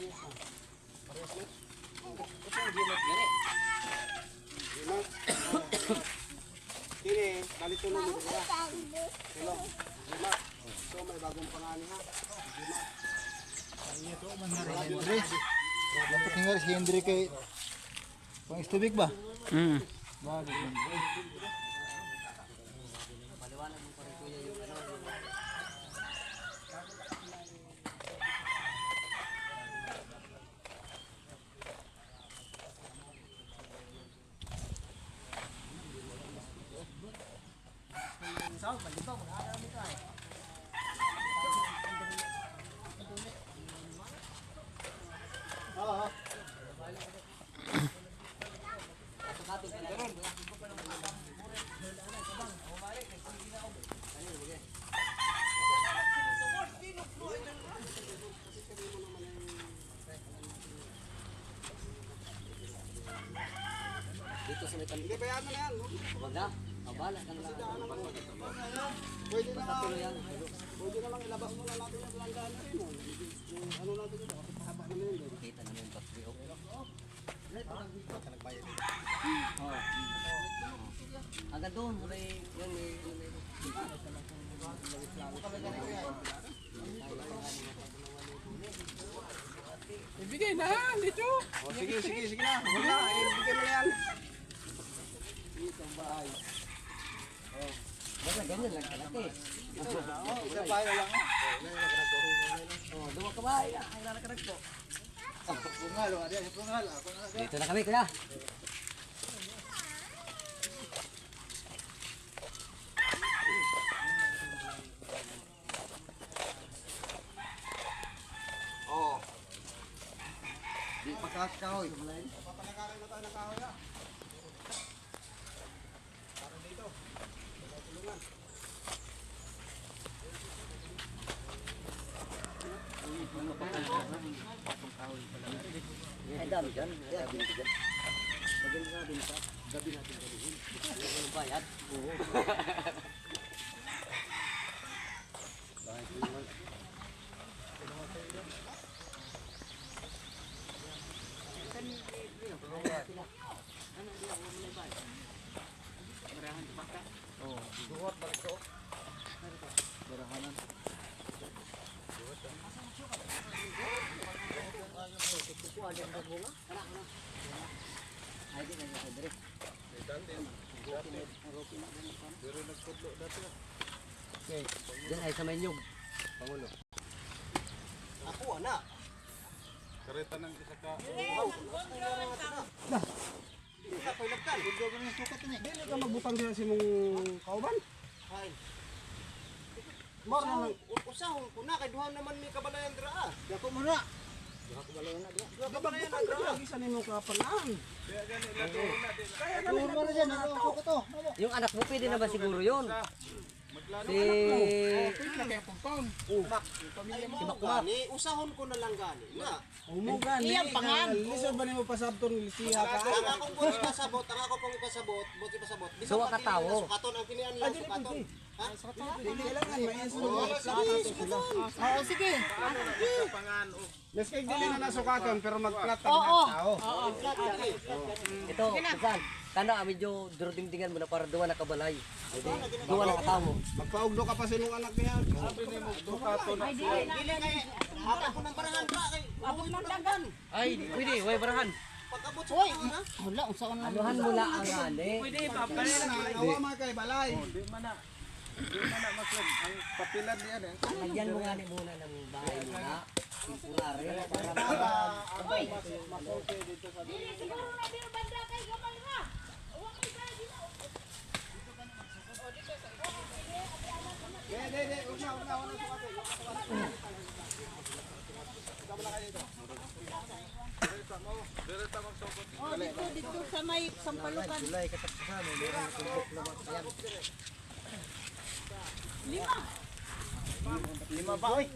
Ito ang gimot gani. Kini, balito na mo dira. Hello. Gima. So may bagong pangani ha. Gima. Hendry. Dapat tinggal si Hendry kay pang istubik ba? Bago. Paliwanag mo pa rin kuya yung ano. Dito sa may Hindi bayaan mo na yan. Wag na. Abala ka na lang. Pwede na lang. Tuloy yan. Pwede na lang ilabas mo na natin yung langgaan na rin. Yung ano natin ito. Haba naman yun. Kita naman yung battery. Hanggang doon. May yung Ibigay na, dito. Oh, sige na. Wala, ibigay mo na yan. basta ganyan lang kalaki. Isang bahay na lang. Oh, duwa ka ba? Ay, narakarag po. Pungal, ada yang pungal. Dito na kami, kuya. Oh. Di pakas kahoy. Papalakarin na tayo ng kahoy ha. Para dito. Tulungan. Ay, dami dyan. Dami dyan. Maganda na din sa gabi natin gawin. Ano bayad? Oo. Ay, di na sa dire. Okay. Diyan ay sa Manyog. Pangulo. Ako anak. Kareta ng isa ka. Isa pa ilagtan. Gusto ko ng sukat ni. Dili ka magbutang diyan si mong kauban. Ay. Mor na usahon ko na kay duha naman ni kabalayan dira ah. Dako mo na. Kabalayan na dira lagi sa nimo kapalaan. Tuon mo na diyan, ano sukat to? Yung anak mo pwede na ba siguro yun? Si Gani, usahon ko na lang gani. Na. Umugan ni. Iyang pangan. Lisod ba nimo pasabton ni siya ka? Ang ako pong ipasabot, buti pasabot. Bisag Duwa ka tao. Sukaton ang kinian lang sukaton. Ha? Dili kailangan may insulin. Oo, sige. Mas kay dili na nasukaton pero magplat ang Oo. tao. ito, saan? Kana medyo durdingdingan mo na para duwa na kabalay. Duwa na katamo. Magpaugdo ka pa sa imong anak niya. Ay, dili na. Dili kay hapa ko ng barahan pa kay Abot ng dagan. Ay, pwede, way barahan. pagabot sa Hoy, ha. wala, unsaon na. Anuhan mo lang ang ani. Nawa man kay balay. Ang papilan niya eh. Lagyan mo nga ni muna ng bahay mo na. Temporary. Para Dili, siguro na biro banda kay gamal nga. Uwa kay kay dili. De, una sukaton. Oh, dito sa may sampalukan. Julay katapusan mo meron na tumbok na ayan. Lima ba oy?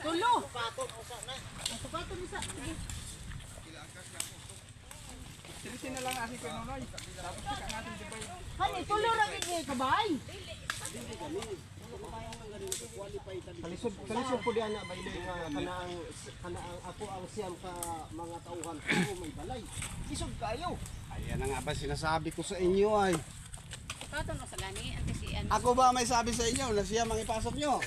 Tulo. Ang sukaton isa. Sige. Silisin na lang asi kay Nonoy. Tapos sika natin di ba? Hani, tulo ra kay kabay. Kalisod po di ana bayle nga kanaang ako ang siyam ka mga tauhan ko may balay. Isog kayo. Ayan ang nga ba sinasabi ko sa inyo ay. Katon sa gani ante si ano. Ako ba may sabi sa inyo na siyam ang ipasok nyo?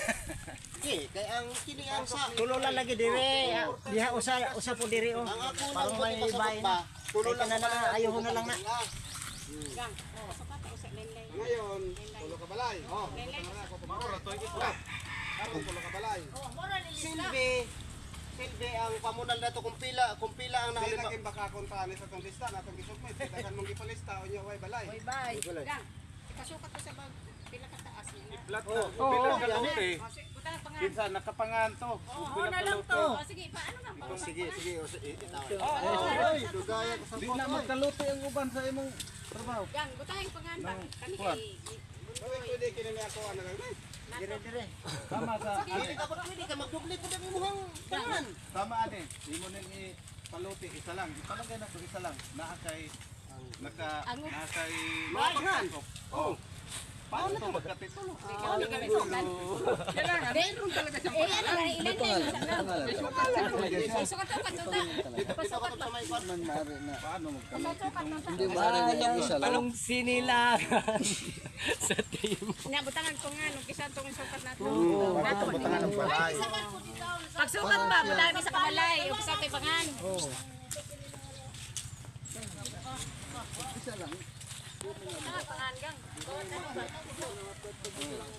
Okay, kaya ang kini ang sa Tulo lang lagi dire. Diha usa po dire oh. ang ako Parang lang may pagipasok bahay ba? na. Tulo lang na na, ayaw na lang na. Gang. Oh, sa kata usa lelay. Ngayon, tulo ka balay. Oh, mauro to ikot. Karon tulo ka balay. Oh, mora ni Silbi ang pamunal na to kung pila ang nahalimbawa. Hindi baka kontahan sa tong lista na tong gisugmit. Dagan mong ipalista o nyo way balay. Oy, bye. Gang. Ikasukat ko sa bag pila ka taas niya. Flat na. Pila ka luti. Butang pangan. Kinsa nakapangan to. Oo, na lang to. Oh, sige, paano na ba? Sige. Ay, dugaya ka sa Di na magkaluto ang uban sa imong trabaho. Gang, butang pangan ba? Kani kay Pwede kinini ako ano lang. Dire. Tama sa Hindi ka pwede ka magdubli pud ang imong pangan. tama ani. Imo ning ipaluti isa lang. Ipalagay na to isa lang. Naa kay nakay Mapangan. Oh. Paano to magkatitulo? ikaw ni kami sukat. Kailangan meron talaga sa pangalan. Ano na ilan na sukat to katuta. Pasukat Sa may kwan. Paano magkaluto? Pasukat na ta. Sayang palong sinilangan sa team. Nya butangan ko nga nung kisan tong sukat nato. Butangan ng balay. Pagsukat ba butangan sa pamalay o sa tay pangan. Pangan gang.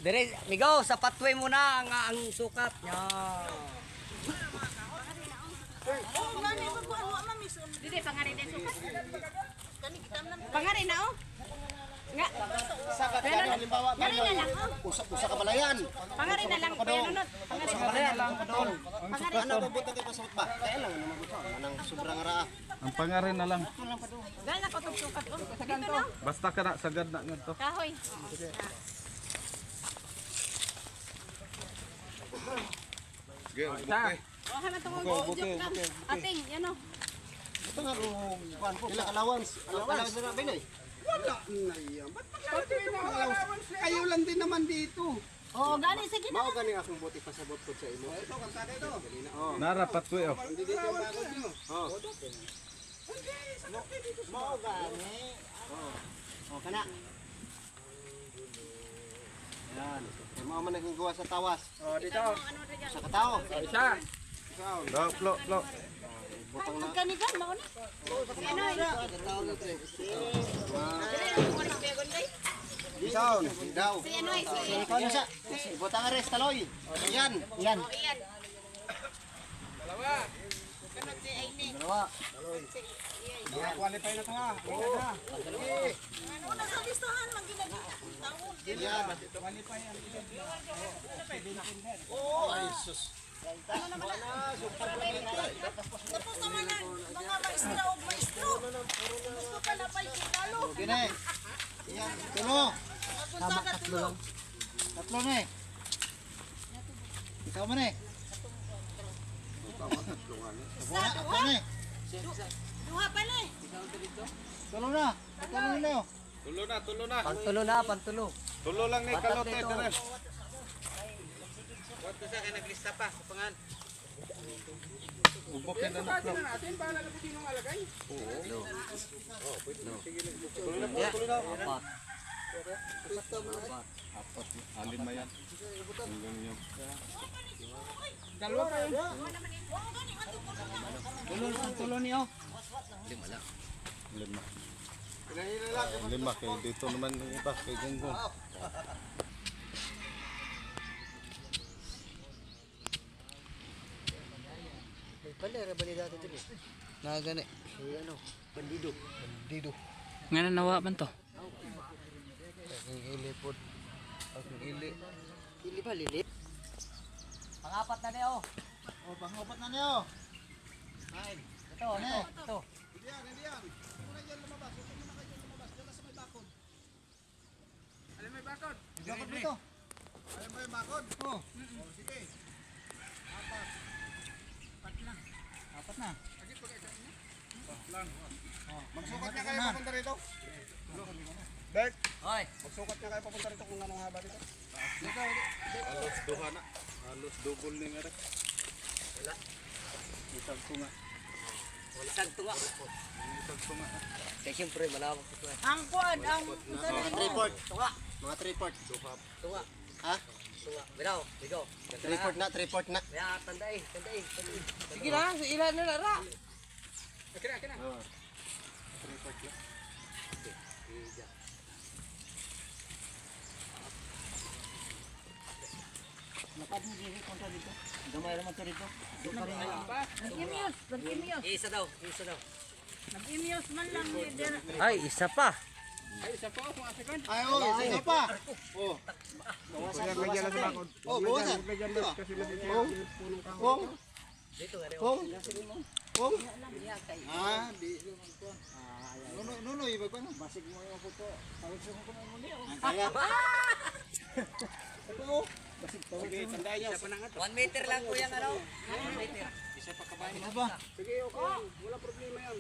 Dire, migo, sa patway mo na ang sukat. Yan. Dili pangarin din sukat. Pangarin na oh. Nga. Sakat ka halimbawa Pangarin na lang oh. usa ka balayan. Pangarin na lang kaya nunod. Pangarin na lang. Ano ba buto kay pasot ba? Kaya lang naman buto. Anang sobrang raa. Ang pangarin na lang. Gala ko tong sukat oh. Dito na. Basta ka na sagad na ngadto. Kahoy. Oh, haman tong buti. Ating, yan oh. Ito nga rong kwan po. Ilang allowance? Allowance na binay. Wala na yan. Ba't allowance? Ayaw lang din naman dito. Oh, gani sige na. Mao gani akong buti pasabot ko sa imo. Ito kanta dito. Nara patwe oh. Hindi dito ang bagod nyo. Oh. Mao gani. Oh, kana. Yan. Kaya mo man naging gawa sa tawas. Oh, dito. Sa katao. Isa. Lo. Butang na. Gani gan mao ni. Ano ay? Bisaon. Daw. Si ano ay si. Ano sa? Butang ares taloy. Yan. Yan. Oh, iyan. Dalawa. Qualify na to ha. Una sa listahan man ginagita. Yan. Ay, sus. Tapos naman ang mga maestra o maestro. Gusto ka na pa ikalo. Kine. Yan. Tulo. Tama tatlo lang. Tatlo na eh. Ikaw man eh. Tatlo na eh. Duha pa ni. Tulo na. Tatlo na oh. Pantulo na, pantulo. Tulo lang ni kalote, dire. Ubukin na na. natin para na sino ng alagay. Apat. Alin ba yan? Dalawa pa yun. Tulo niyo. Lima. Pinahila lang. Lima kay dito naman yung iba kay Gunggong. Bali, bali dati dito. Nagani. Ano, bandido. Dido. Nga na nawa man to. Ang ili po. Ang ili. Ili ba, lilip? Pangapat na niyo. Oh, pangapat na niyo. Ito. Alam mo yung bakod? Bakit dito? Alam mo yung bakod? Oo. Sige. Apat na. Magsukat na kayo papunta rito. Bert, Hoy, magsukat na kayo papunta rito kung anong haba dito. Halos duha na. Halos double ni nga. tunga. Isang tunga. Kaya siyempre, malawak ito eh. Ang kuan, ang Mga 3-port. Mga 3-port. Tunga. Ha? Tunga. Bilaw, bigo. 3-port na, 3-port na. Kaya tandai, tandai, tandai. sige na, sa ilan na ra. Oo. Lakad mo diri kontra dito. Gamay ra man to dito. Nag-imios. Isa daw, isa daw. Nag-imios man lang diri. Ay, isa pa. Ay, oo, sige pa. Oh. Oh, bawasan. Kung. Dito nga rin. Kung. Kung. Ah, di. Nuno, iba pa na. Basig mo yung photo. Tawag sa ko mo niyo. Kaya. Ito. Sige, tandaan niyo. 1 meter lang po yung ano. 1 meter. Ano ba? Sige, okay. Wala problema yan.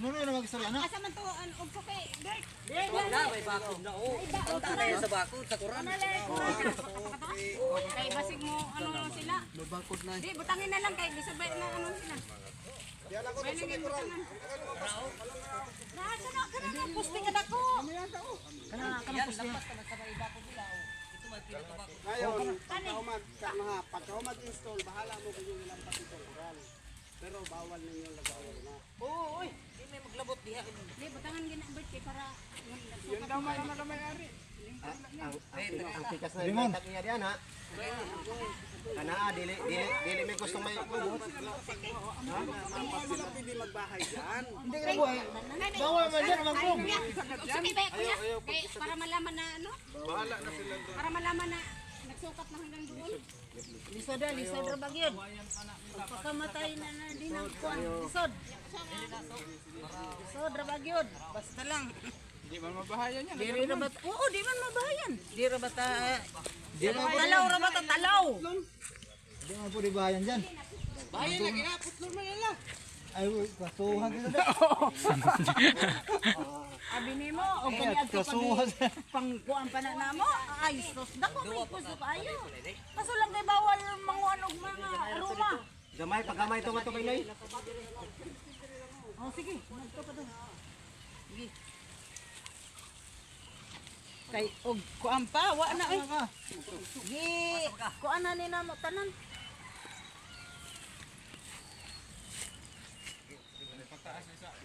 Nuno yung mag-istorya na. Asa man to an og kay Bert. Wag na, may bakod na. Oh, punta na yun sa bakod, sa kuran. Kay basig mo ano sila. May bakod na. Di butangin na lang kay bisabay na ano sila. Yan ako sa may kuran. Nasa na kana posting ada ko. Yan, lampas ka magsabay bakod nila. Oh. Ito may pinakabakod. Ngayon, pagka mag-install, bahala mo kung yung lampas itong kuran. Pero bawal ninyo lagawal na. Oo, oy. Di may maglabot diha. Di butangan gina Bert kay para Yun daw man na may-ari. Ang tikas na Limon. ibatak niya diyan ha. Kana dili may gusto may lubot. Sila pwede magbahay diyan. Hindi ka buhay. Bawal man yan, magkong. Sige ba kuya? Kay para malaman na ano? Bahala na sila doon. Para malaman na nagsukat na hanggang doon. Lisod ra bagyod. Pagkamatay na din ang kuan. Lisod. Lisod ra bagyod. Basta lang. Hindi man mabahayan yan. Diri ra ba? Oo, di man mabahayan. Di ra ba ta? Talaw ra ba ta talaw? Hindi man po di bahayan dyan. Bahay na ginapot mo nila. Ay, kasuhan ka na. Abi nimo og kanyag ka Kasuhan. pang kuan pa na namo. Ay, sus dako may puso kayo. Kaso lang kay bawal manguan og mga aroma. Gamay pagamay to mato Pinoy. Oh, sige. Magto pa doon. Sige. Kay og kuan pa wa na ay. Gi, kuan na ni namo tanan.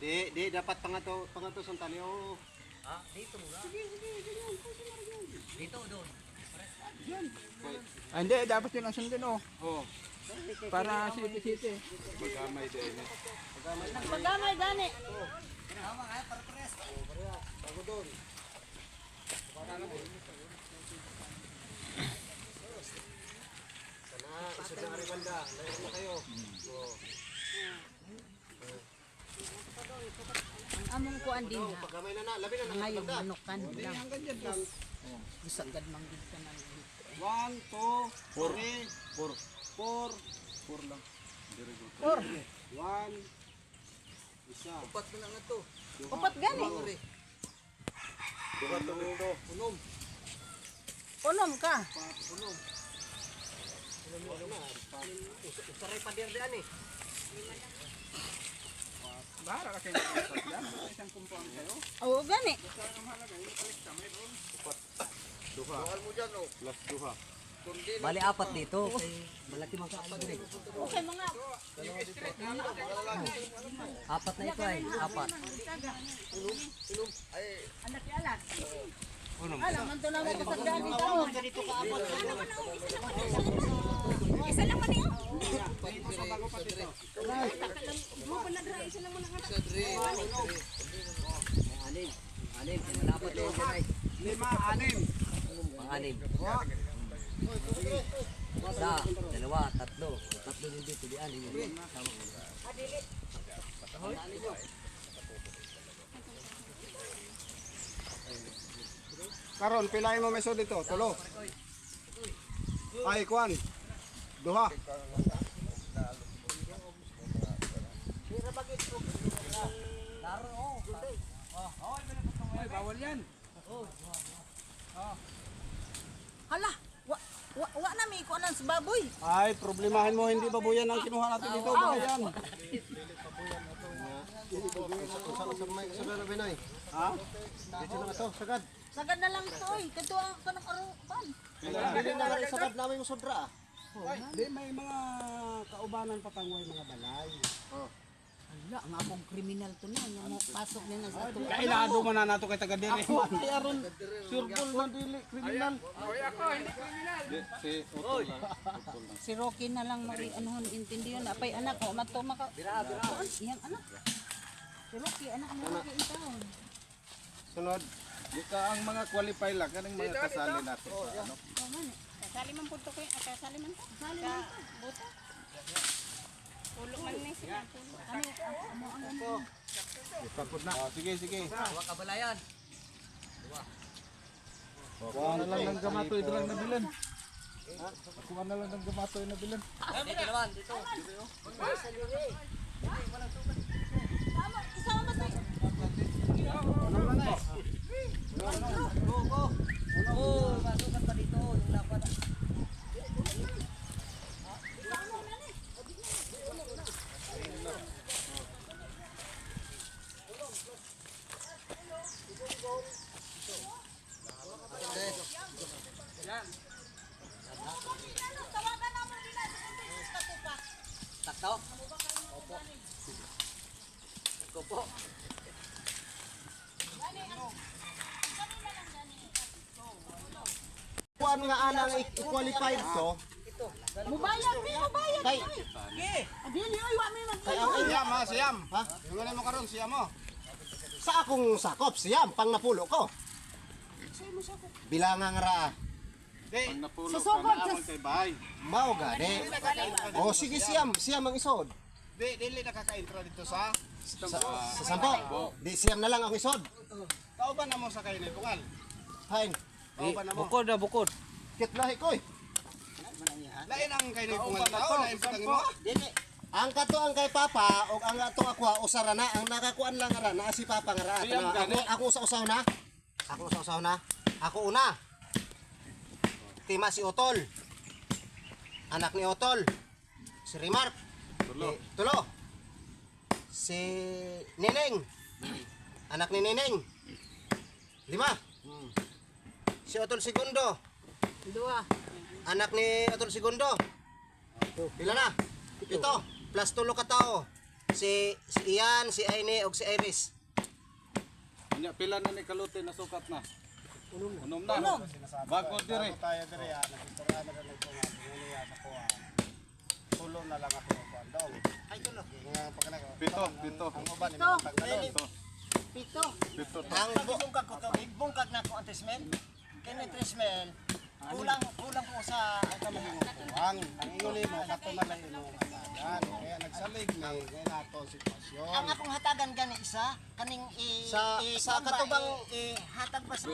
Di dapat pangato sa talyo. Ha? Dito muna. Dito doon. Hindi, dapat yun ang sundin oh. Oh. Para city-city. Magkamay din. Nagpagamay gani. Tama kaya para pares. Bago doon. Sana, isa na rin banda. Layo na kayo. Oh. Ang among kuan din ha. Pagamay na labi na Ngayon banda. manukan lang. Ang ganyan lang. Bisagad man gid ka nang 1, 2, 3, 4 lang. Or 1, isa. Upat mo lang ito. upat gani. Bukat to dito. Unom ka. Usaray pa din diyan eh. Bahala ka kayo mag-install dyan. Isang compound kayo. Oo gani. Bukal mo dyan oh. Plus duha. Bali apat dito. Malaki mga kapan eh. Okay mga Apat na ito ay. Apat. anak ni alas. Alam man to na mo kasagdaan dito. Isa lang man niyo. Anim. Anim. Dapat doon dyan ay. 5, 6. Pang-anim. Isa, dalawa, tatlo. Tatlo din dito. Di anim. Tama mo. Karon, pilay mo meso dito. Tulo. Ay, kuan. Duha. Ay, bawal yan. Hala, Wa na mi ko nang sa baboy. Ay, problemahin mo, hindi babuyan ang kinuha natin dito, bayan. Ha? Dito na ito, sagad. Sagad na lang to oy. Kadto ang kanang aruban. Hindi na rin sagad namin yung sudra. Di, may mga kaubanan patangway, mga balay. Ala, ang akong kriminal to na. Nga mo pasok niya na sa ato. Kailado man na nato kay taga-diri. Ako, ay aron, surbol man dili, kriminal. Si Utol lang. Si Rocky na lang mari anuhon intindihan. Apay anak ko, mato maka... Bira. Iyang anak. Si Rocky, anak mo Rocky in town. Sunod. Di ka ang mga qualify lang, kaning mga kasali natin. Ano? Kasali man po ito ko. Kasali man to. Kasali man to. Buto. Pulo man ni sila. Ipapod na. Sige, sige. Huwag kabalayan. Kuha na lang ng gamatoy lang na bilan. Kuha na lang ng gamatoy na bilan. Dito naman, dito. Tama, isama ba tayo? Oh, masukat pa dito. Yung dapat. Tawagan naman nila sa katupa. Sakto? Opo. Iko po. Kuan nga anang i-qualified to, Mubayad mi, mubayad. kay Dili oy, wa mi mag... kay ang Siyam ha, siyam. Ha? Yung mo karon siyam mo. sa akong sakop siyam pang napulo ko. Bilangang ra. Pag napulo Sa ka sugod, na amon kay bahay. Mao gani. O sige siyam ang isod. Dili nakaka-intro dito sa Sa sampo. Di siyam na lang ang isod. kauban na mo sa kay ni Bungal. Hain. Kauban na mo. Bukod na bukod. Kitlahi koy. Lain ang kay ni Bungal tao, lain patangin mo. Ang kato ang kay Papa o ang ato ako usara na ang nakakuan lang ara na si Papa nga ra. Siyam gani. Ako usaw na. Ako usaw na. Ako una. Tima si Otol. Anak ni Otol. Si Remark. Tulo. Si Neneng. Anak ni Neneng. 5. Si Otol Segundo. 2. Anak ni Otol Segundo. Pila na? 7. Plus 3 ka tao. Si Ian, si Aine, o si Iris. Nya pila na ni Kaluti na sukat na. Unom na. Bago dire. Tayo dire ya, nakistorya na lang ito nga panguli sa kuha. Tulo na lang ako ng kuha daw. Ay tulo. Nga pagkanaga. Pito. Ang uban ni Pito. tagdalo. Pito. Ang bungkag ko to, bungkag na ko ang trismel. Kini trismel. Kulang po sa ang inguli mo katuman na imo yan. Kaya nagsalig ni kaya nato sitwasyon. Ang akong hatagan gani isa kaning Sa katubang hatag pa sa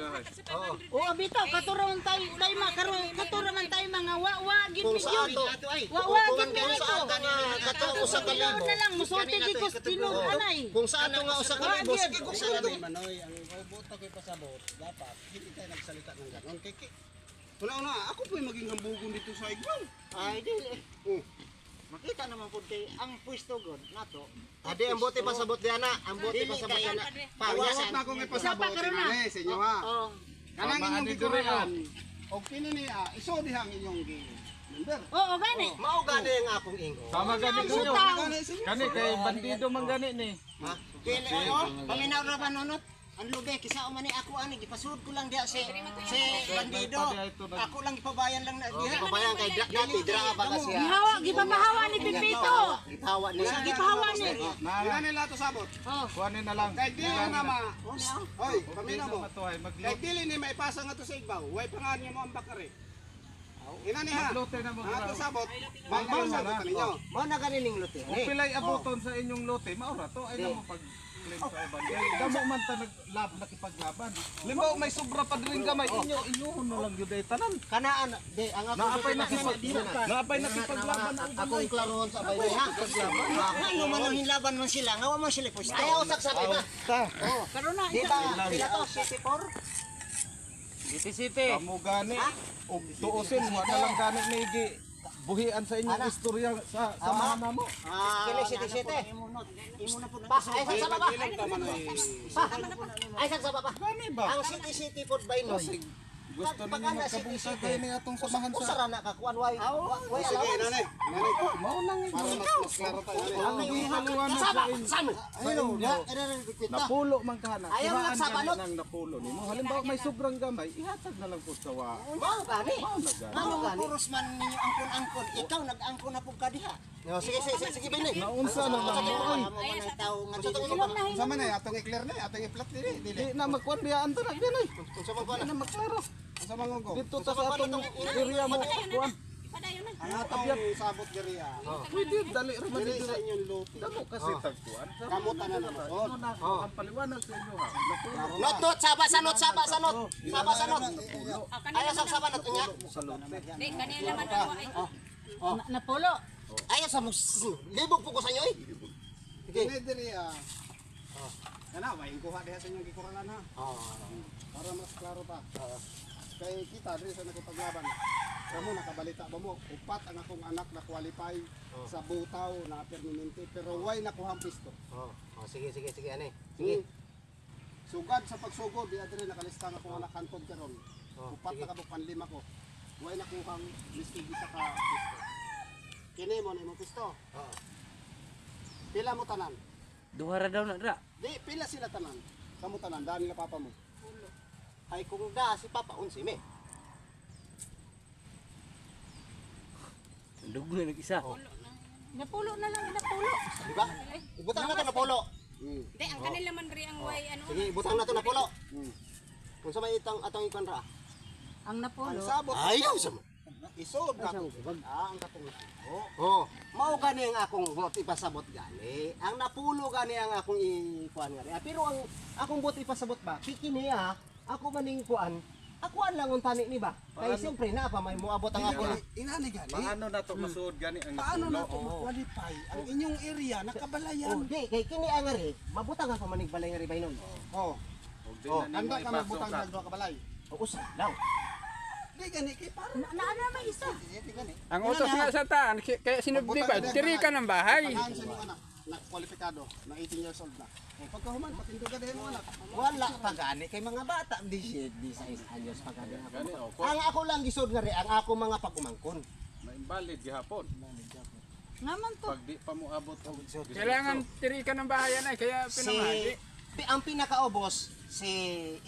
Oh, bitaw katuron tay ma karon katuron man tay mga wa gid kung sa video. ato Wa kung gid sa ato nga kato usa ka libo. na lang musulti di ko tinud anay. Kung sa ato nga usa ka libo Wagid. sige kung sa ato manoy ang boto kay pasabot dapat hindi tayo nagsalita ng ganon kay Una, ako po yung maging hambugon dito sa igbaw. ay dili. Makita naman pud kay ang pwesto god nato. adi ang bote pasabot diana ang bote pasabot diana Pawasot na akong ipasabot ni sa inyo ha. Oh. Kanang inyong gituruan. O kini niya, isodihang inyong member. Oo, gani. mao gani ang akong ingo. Tama gani ninyo. Kani kay bandido man gani ni. Dili paminaw ra ba nonot? Ang lubi kisa man ni ako ani gipasud ko lang diha si bandido. Ako lang ipabayan lang na diha. Kabayan kay dati dira ba ka siya Gihawa, gipapahawa ni Pipito. gitawa niya Gipahawa ni. Ina nila to sabot. Kuhanin na lang. Kay dili na ma. Hoy, pamina mo. Kay dili ni maipasa nga to sa igbaw. Way pangan niyo mo ang bakare. Ina ni ha. Lote na mo. Nga to sabot. Magbasa to ninyo. mao na gani ning luti Kung pilay abuton sa inyong lote, maura to ay namo pag claim sa iban. Damo man ta naglab nakipaglaban. Limbaw may sobra pa diri gamay inyo na lang gyud ay tanan. kanaan di ang ako Naapay nakipaglaban ang ako klaron sa bayan ha Nga man ang hinlaban man sila, nga wa man sila pwesto. kaya usak sa kita Karon na. di ba pila to 74 City. Kamo gani og tuusin wa na lang gani may buhian sa inyong istorya sa samahan namo. Kili siti. Imo na po na. Ay sa baba. Ay sa baba. Gani ba? Ang city pod ba ino? Gusto ninyo magkabungsa kayo ni atong samahan sa Usara na ka kuan way. Way sige allowance. nanay. Nanay ko. Mao nang para mas klaro tayo. Ang gihaliwanag sa inyo. Sano? Napulo man kana. Ayaw lang sa balot. Nang napulo nimo. Halimbawa may sobrang gamay, ihatag na lang po sa wa. Mao gani. Nagani. Mao gani. Puros man ninyo angkon-angkon. Ikaw nag-angkon na pug kadiha. Sige binay. Naunsa na lang mo ay. Amo man ang tawo nga dito. Sama na atong i-clear na, atong i-flat dili. Dili na magkuan biya anto na dinay. Unsa man kuan? Na magklaro. Sa mangungo. Dito ta Unsa man sa kuan atong atong area mo kuan. Padayon na. Ang atong sabot diri. Pwede dali ra man diri sa inyong luto. Damo kasi tagkuan. Kamutan na naman. Ang paliwanag sa inyo ha. Not saba sanot. Saba sanot. Ayaw sa saba not nya. Di, kanila man ang ay. Napulo. Ayaw sa libog po ko sa inyo eh. Kini diri Kana may kuha diha sa inyong gikuralan ha. Para mas klaro pa. Kay kita diri sa nakipaglaban. Kamo nakabalita ba mo? Upat ang akong anak na qualify sa butaw na permanente pero why nakuhang pisto. Sige ani. Sige. Sugad sa pagsugod di adre nakalista nga akong anak kantod karon. Upat na kabuk panlima ko. Why nakuhang listig sa ka pisto. Kini mo nimo pisto. Pila mo tanan? Duha ra daw na dra. Di pila sila tanan. Kamu tanan daan nila papa mo. Ay kung da si Papa unsi me. Dugo na nag-isa. Napulo na lang, napulo. Di ba? Ibutang na to na polo. Di, ang kanila man ri ang way ano. Sige, ibutang na to na polo. Kung sa may itang atong ikon ra. Ang napulo. Ang sabot Ayaw sa mo. isod na ko. Ang katong. Oh, mao gani ang akong bot ipasabot gani. Ang napulo gani ang akong ikuan gani. Pero ang akong bot ipasabot ba? Kikini ako maning kuan. Akuan lang ang tani ni ba? Kay siyempre na pa may moabot ang ako. Inani gani. Paano na to masuod gani ang paano na to ma-qualify ang inyong area nakabalayan. Oh, di kay kini ang ari, mabutang pa manig balay nga ribay nun. Oh. Handa ka magbutang ng duha ka balay. O usa daw. Di gani kay para Naana may isa. Ang utos nga sa taan, kaya sinubdiban, tiri ka ng bahay. panahan sa inyong anak na kwalipikado na 18 years old na. Pagkahuman patindugan din mo anak. Wala pa gani kay mga bata di 16 anyos pa gani. Ang ako lang gisod nga ri ang ako mga pagumangkon. Ma-invalid gihapon. Naman to. Pag di pa mo abot og Kailangan tiri ka ng bahay yan ay, kaya pinamahali. Ang pinakaubos si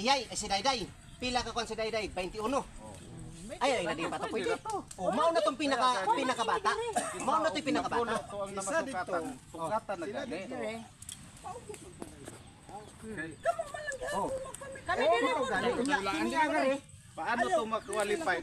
Iyay, si Dayday. Pila ka kon si Dayday? 21. Ay, na di pa to pwede. Oh, mao na tong pinakabata. Mao na to pinakabata. to ang namasukatan. Sukatan na gani. Kami din. Kini ang ari. Paano to ma-qualify?